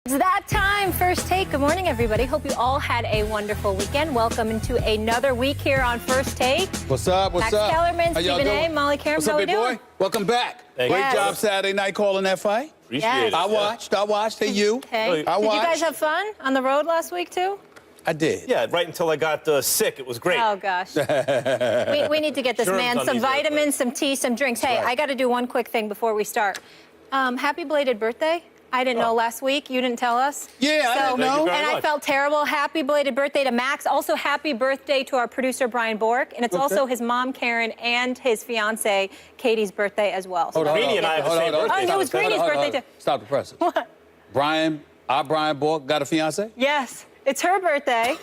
It's that time. First Take. Good morning, everybody. Hope you all had a wonderful weekend. Welcome into another week here on First Take. What's up? What's Max up? Kellerman, Stephen A., Molly Karen. What's up, big boy? Welcome back. Thank Great you. job Saturday night calling that fight. Appreciate it. I watched. Hey, you. Okay. I watched. Did you guys have fun on the road last week, too? I did. Yeah, right until I got sick. It was great. Oh, gosh. we need to get this man some vitamins, some tea, some drinks. Hey, I got to do one quick thing before we start. Happy belated birthday. I didn't know last week. You didn't tell us. Yeah, I didn't know. And I felt terrible. Happy belated birthday to Max. Also, happy birthday to our producer, Brian Bork. And it's also his mom, Karen, and his fiancée, Katie's birthday as well. So Greenie and I have the same birthday. Oh, it was Greenie's birthday, too. Stop the presses. What? Brian Bork got a fiancée? Yes. It's her birthday.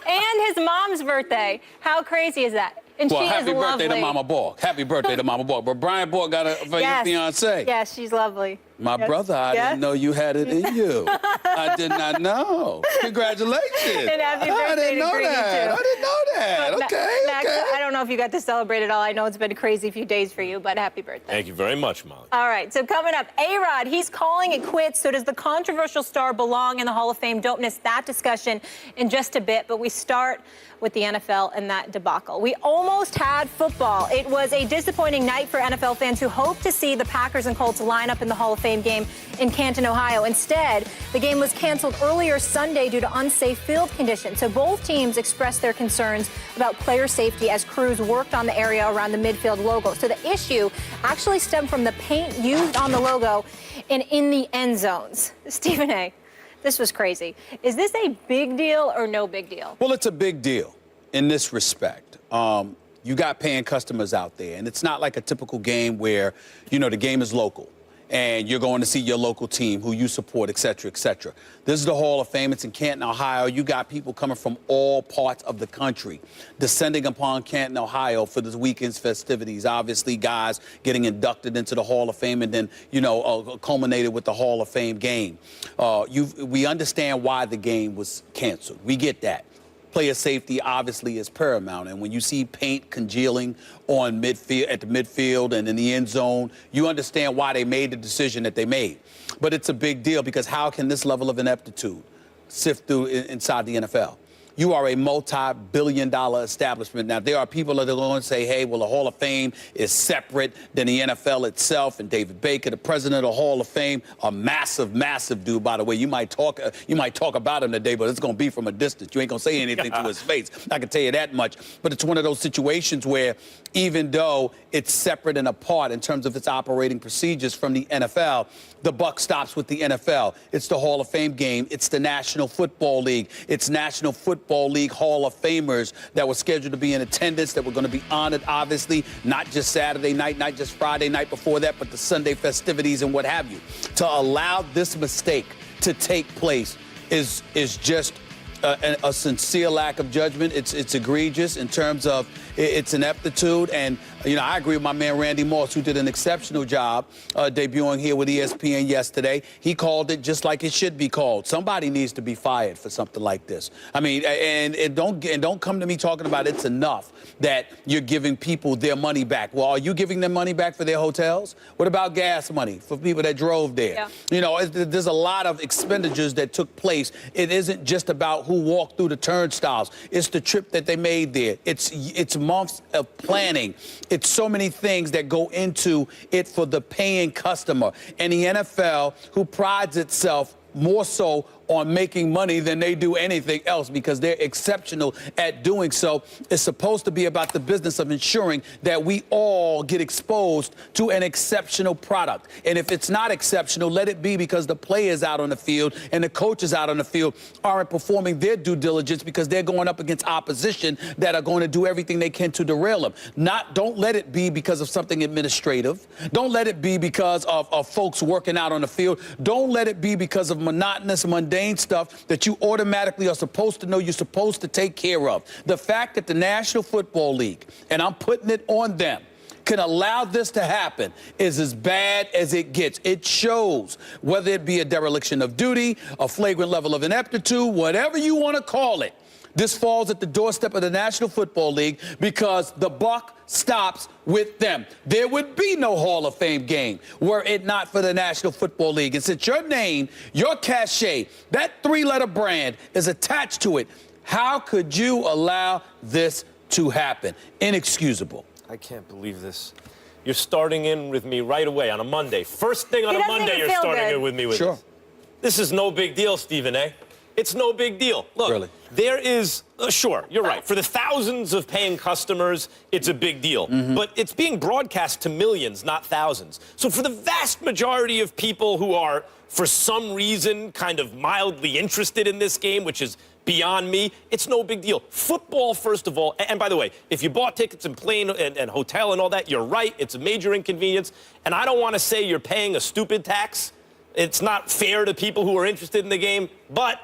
And his mom's birthday. How crazy is that? And Well, she happy is birthday lovely. to Mama Bork. Happy birthday to Mama Bork. But Brian Bork got a fiancée. Yes, she's lovely. My brother, I didn't know you had it in you. I did not know. Congratulations. And happy I birthday didn't to know Greenie, that. too. I didn't know that. But Okay, Max, okay. I don't know if you got to celebrate at all. I know it's been a crazy few days for you, but happy birthday. Thank you very much, Molly. All right, so coming up, A-Rod, he's calling it quits. So does the controversial star belong in the Hall of Fame? Don't miss that discussion in just a bit. But we start with the NFL and that debacle. We almost had football. It was a disappointing night for NFL fans who hoped to see the Packers and Colts line up in the Hall of Fame game in Canton, Ohio. Instead, the game was canceled earlier Sunday due to unsafe field conditions. So both teams expressed their concerns about player safety as crews worked on the area around the midfield logo. So the issue actually stemmed from the paint used on the logo and in the end zones. Stephen A., this was crazy. Is this a big deal or no big deal? Well, it's a big deal in this respect. You got paying customers out there, and it's not like a typical game where, you know, the game is local and you're going to see your local team who you support, et cetera, et cetera. This is the Hall of Fame. It's in Canton, Ohio. You got people coming from all parts of the country descending upon Canton, Ohio for this weekend's festivities. Obviously, guys getting inducted into the Hall of Fame and then, you know, culminated with the Hall of Fame game. We understand why the game was canceled. We get that. Player safety obviously is paramount, and when you see paint congealing on midfield, at the midfield and in the end zone, you understand why they made the decision that they made. But it's a big deal because how can this level of ineptitude sift through inside the NFL? You are a multi-billion-dollar establishment. Now, there are people that are going to say, hey, well, the Hall of Fame is separate than the NFL itself. And David Baker, the president of the Hall of Fame, a massive, massive dude, by the way. You might talk about him today, but it's going to be from a distance. You ain't going to say anything to his face. I can tell you that much. But it's one of those situations where even though it's separate and apart in terms of its operating procedures from the NFL, the buck stops with the NFL. It's the Hall of Fame game. It's the National Football League. It's National Football League Hall of Famers that were scheduled to be in attendance, that were going to be honored, obviously, not just Saturday night, not just Friday night before that, but the Sunday festivities and what have you. To allow this mistake to take place is just a sincere lack of judgment. It's egregious in terms of its ineptitude. And, you know, I agree with my man Randy Moss, who did an exceptional job debuting here with ESPN yesterday. He called it just like it should be called. Somebody needs to be fired for something like this. I mean, and don't come to me talking about it's enough that you're giving people their money back. Well, are you giving them money back for their hotels? What about gas money for people that drove there? Yeah. You know, there's a lot of expenditures that took place. It isn't just about who walked through the turnstiles. It's the trip that they made there. It's months of planning. It's so many things that go into it for the paying customer. And the NFL, who prides itself more so on making money than they do anything else because they're exceptional at doing so. It's supposed to be about the business of ensuring that we all get exposed to an exceptional product. And if it's not exceptional, let it be because the players out on the field and the coaches out on the field aren't performing their due diligence because they're going up against opposition that are going to do everything they can to derail them. Don't let it be because of something administrative. Don't let it be because of folks working out on the field. Don't let it be because of monotonous, mundane stuff that you automatically are supposed to know you're supposed to take care of. The fact that the National Football League, and I'm putting it on them, can allow this to happen is as bad as it gets. It shows, whether it be a dereliction of duty, a flagrant level of ineptitude, whatever you want to call it. This falls at the doorstep of the National Football League because the buck stops with them. There would be no Hall of Fame game were it not for the National Football League. And since your name, your cachet, that three-letter brand is attached to it, how could you allow this to happen? Inexcusable. I can't believe this. You're starting in with me right away on a Monday. First thing on He a doesn't Monday, even you're feel starting good. in with me with Sure. this. This is no big deal, Stephen A. It's no big deal. Look, Really? there is, sure, you're right. For the thousands of paying customers, it's a big deal. But it's being broadcast to millions, not thousands. So for the vast majority of people who are, for some reason, kind of mildly interested in this game, which is beyond me, it's no big deal. Football, first of all, and by the way, if you bought tickets and plane and hotel and all that, you're right. It's a major inconvenience. And I don't want to say you're paying a stupid tax. It's not fair to people who are interested in the game, but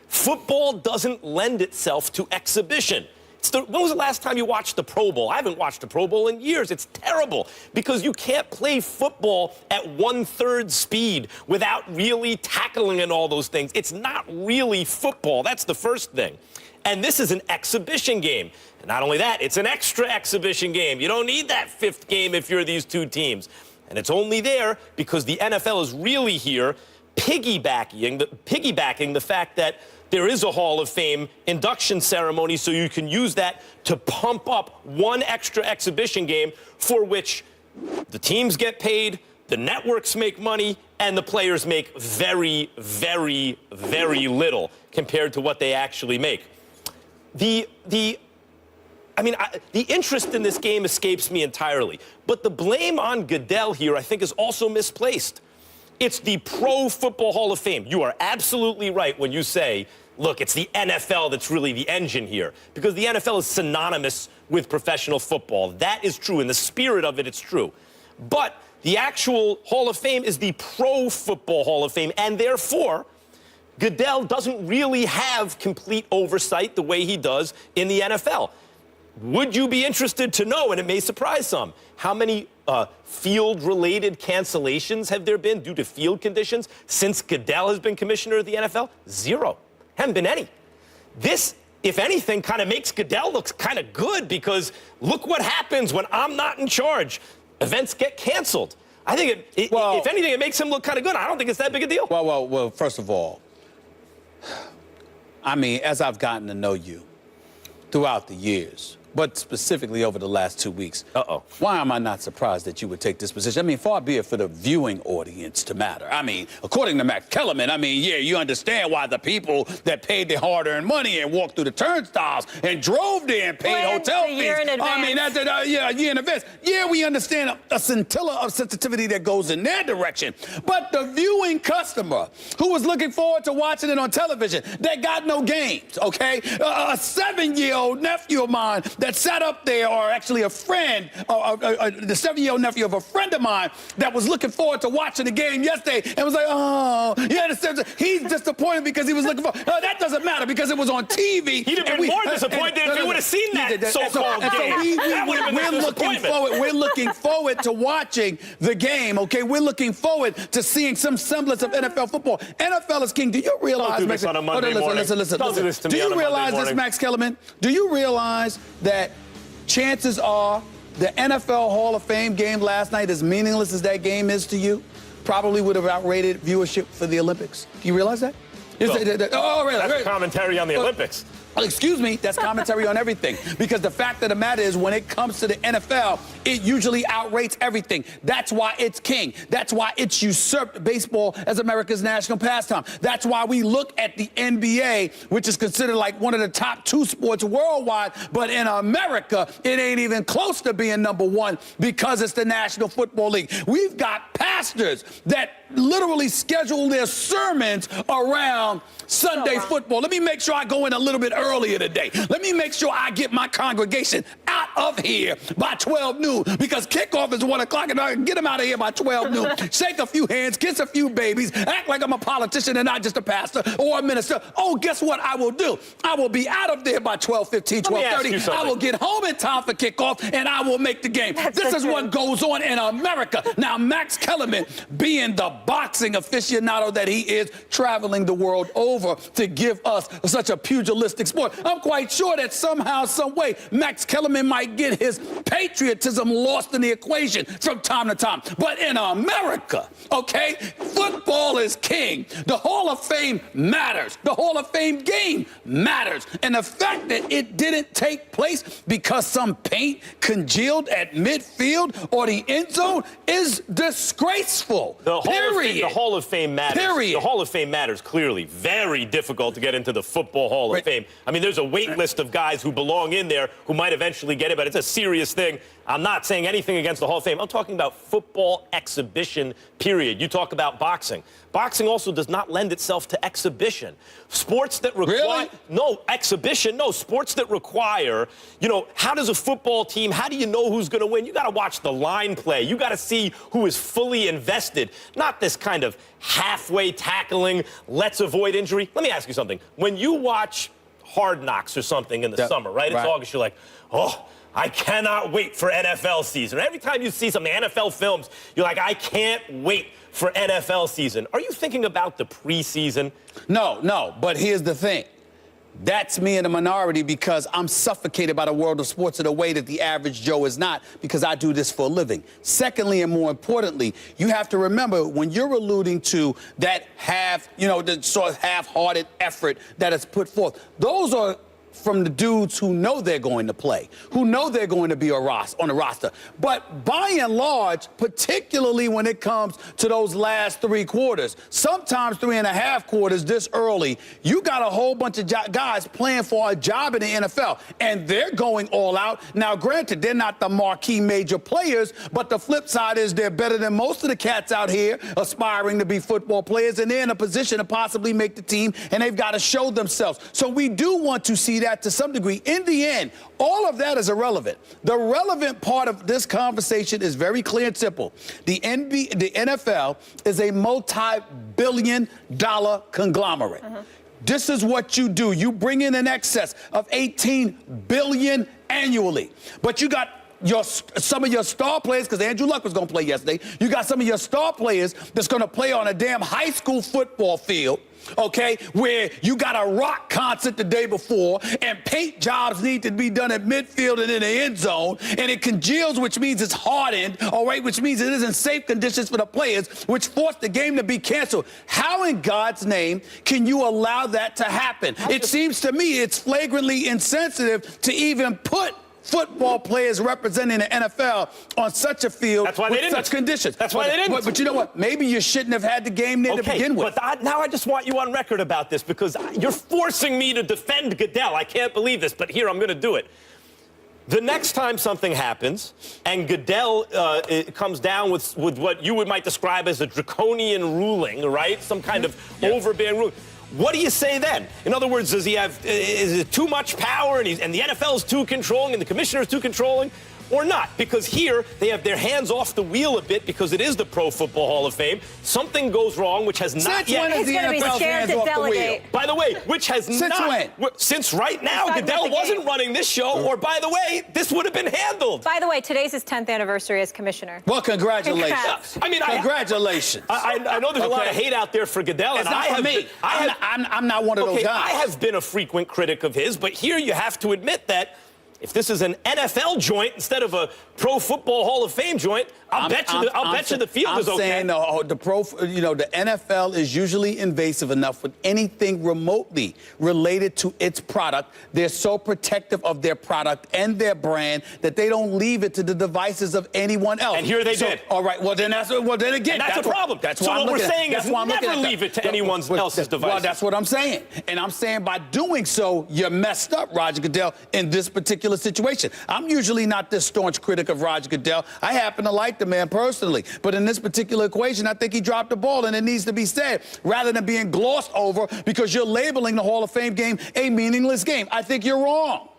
football doesn't lend itself to exhibition. When was the last time you watched the Pro Bowl? I haven't watched the Pro Bowl in years. It's terrible because you can't play football at 1/3 speed without really tackling and all those things. It's not really football. That's the first thing. And this is an exhibition game. And not only that, it's an extra exhibition game. You don't need that fifth game if you're these two teams. And it's only there because the NFL is really here piggybacking the fact that there is a Hall of Fame induction ceremony, so you can use that to pump up one extra exhibition game for which the teams get paid, the networks make money, and the players make very, very, very little compared to what they actually make. The interest in this game escapes me entirely. But the blame on Goodell here, I think, is also misplaced. It's the Pro Football Hall of Fame. You are absolutely right when you say, look, it's the NFL that's really the engine here. Because the NFL is synonymous with professional football. That is true. In the spirit of it, it's true. But the actual Hall of Fame is the Pro Football Hall of Fame. And therefore, Goodell doesn't really have complete oversight the way he does in the NFL. Would you be interested to know, and it may surprise some, how many field-related cancellations have there been due to field conditions since Goodell has been commissioner of the NFL? Zero. Haven't been any. This, if anything, kind of makes Goodell look kind of good because look what happens when I'm not in charge. Events get canceled. I think, if anything, it makes him look kind of good. I don't think it's that big a deal. Well, first of all, I mean, as I've gotten to know you throughout the years, but specifically over the last 2 weeks. Why am I not surprised that you would take this position? I mean, far be it for the viewing audience to matter. I mean, according to Matt Kellerman, I mean, yeah, you understand why the people that paid their hard-earned money and walked through the turnstiles and drove there and paid hotel fees. I mean, that's a year in advance. Yeah, we understand a scintilla of sensitivity that goes in their direction. But the viewing customer who was looking forward to watching it on television, that got no games, okay? A 7-year-old nephew of mine that sat up there, or actually a friend, the 7-year-old nephew of a friend of mine that was looking forward to watching the game yesterday and was like, oh, you understand? He's disappointed because he was looking for, that doesn't matter because it was on TV. He'd have been more disappointed if he would have seen that so-called game. We're looking forward to watching the game, okay? We're looking forward to seeing some semblance of NFL football. NFL is king. Do you realize, Don't do this on a Monday morning. Don't do this to me on a Monday morning. Do you realize this, Max Kellerman? Do you realize that chances are the NFL Hall of Fame game last night, as meaningless as that game is to you, probably would have outrated viewership for the Olympics? Do you realize that? Really? That's commentary on the Olympics. Excuse me, that's commentary on everything. Because the fact of the matter is, when it comes to the NFL, it usually outrates everything. That's why it's king. That's why it's usurped baseball as America's national pastime. That's why we look at the NBA, which is considered like one of the top 2 sports worldwide, but in America, it ain't even close to being number 1 because it's the National Football League. We've got pastors that literally schedule their sermons around Sunday football. Let me make sure I go in a little bit early. earlier today. Let me make sure I get my congregation out of here by 12 noon because kickoff is 1 o'clock and I can get them out of here by 12 noon. Shake a few hands, kiss a few babies, act like I'm a politician and not just a pastor or a minister. Oh, guess what I will do? I will be out of there by 12:15, 12:30. I will get home in time for kickoff and I will make the game. This is what goes on in America. Now, Max Kellerman, being the boxing aficionado that he is, traveling the world over to give us such a pugilistic sport, I'm quite sure that somehow, some way, Max Kellerman might get his patriotism lost in the equation from time to time. But in America, okay, football is king. The Hall of Fame matters. The Hall of Fame game matters. And the fact that it didn't take place because some paint congealed at midfield or the end zone is disgraceful. The Hall of Fame matters. Period. The Hall of Fame matters, clearly. Very difficult to get into the Football Hall of Fame. I mean, there's a wait list of guys who belong in there who might eventually get it, but it's a serious thing. I'm not saying anything against the Hall of Fame. I'm talking about football exhibition, period. You talk about boxing. Boxing also does not lend itself to exhibition. Sports that require... Really? No, exhibition, no. Sports that require, you know, how does a football team, how do you know who's going to win? You got to watch the line play. You got to see who is fully invested, not this kind of halfway tackling, let's avoid injury. Let me ask you something. When you watch Hard Knocks or something in the summer, right? It's August, you're like, oh, I cannot wait for NFL season. Every time you see some NFL films, you're like, I can't wait for NFL season. Are you thinking about the preseason? No, but here's the thing. That's me in a minority because I'm suffocated by the world of sports in a way that the average Joe is not because I do this for a living. Secondly, and more importantly, you have to remember when you're alluding to that the sort of half-hearted effort that is put forth, those are from the dudes who know they're going to play, who know they're going to be on the roster. But by and large, particularly when it comes to those last 3 quarters, sometimes 3.5 quarters this early, you got a whole bunch of guys playing for a job in the NFL, and they're going all out. Now, granted, they're not the marquee major players, but the flip side is they're better than most of the cats out here aspiring to be football players, and they're in a position to possibly make the team, and they've got to show themselves. So we do want to see that to some degree. In the end, all of that is irrelevant. The relevant part of this conversation is very clear and simple. The NFL is a multi-billion-dollar conglomerate. This is what you do. You bring in excess of $18 billion annually. But you got some of your star players, because Andrew Luck was going to play yesterday. You got some of your star players that's going to play on a damn high school football field, okay, where you got a rock concert the day before, and paint jobs need to be done at midfield and in the end zone, and it congeals, which means it's hardened, all right, which means it isn't safe conditions for the players, which forced the game to be canceled. How in God's name can you allow that to happen? It seems to me it's flagrantly insensitive to even put football players representing the NFL on such a field with such conditions. That's why they didn't. But you know what? Maybe you shouldn't have had the game there to begin with. But now I just want you on record about this because you're forcing me to defend Goodell. I can't believe this, but here, I'm going to do it. The next time something happens and Goodell comes down with what you might describe as a draconian ruling, right? Some kind of overbearing ruling. What do you say then? In other words, is it too much power and the NFL is too controlling and the commissioner is too controlling? Or not? Because here they have their hands off the wheel a bit because it is the Pro Football Hall of Fame. Something goes wrong, which has not yet. He's going to be scared to delegate. By the way, which has since right now Goodell wasn't running this show. Or by the way, this would have been handled. By the way, today's his 10th anniversary as commissioner. Well, congratulations. Congrats. I mean, congratulations. I know there's a lot of hate out there for Goodell, it's not for me. I'm not one of those guys. I have been a frequent critic of his, but here you have to admit that if this is an NFL joint instead of a Pro Football Hall of Fame joint, I'll bet you the field is okay. I'm saying the NFL is usually invasive enough with anything remotely related to its product. They're so protective of their product and their brand that they don't leave it to the devices of anyone else. And here they did. All right. Well, then that's a problem. That's so why what we're saying is never leave it to anyone else's device. Well, that's what I'm saying. And I'm saying by doing so, you're messed up, Roger Goodell, in this particular particular situation. I'm usually not this staunch critic of Roger Goodell. I happen to like the man personally. But in this particular equation, I think he dropped the ball, and it needs to be said, rather than being glossed over because you're labeling the Hall of Fame game a meaningless game. I think you're wrong.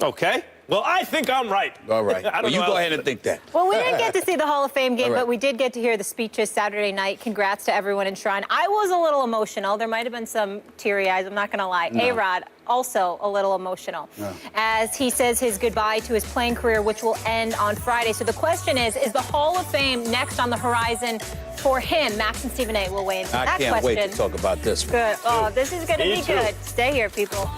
Okay. Well, I think I'm right. All right. Well, you go ahead and think that. Well, we didn't get to see the Hall of Fame game, All right. but we did get to hear the speeches Saturday night. Congrats to everyone in Shrine. I was a little emotional. There might have been some teary eyes, I'm not going to lie. No. A-Rod, also a little emotional, as he says his goodbye to his playing career, which will end on Friday. So the question is the Hall of Fame next on the horizon for him? Max and Stephen A. will weigh in on that question. I can't wait to talk about this one. Good. Oh, this is going to Me be too. good. Stay here, people.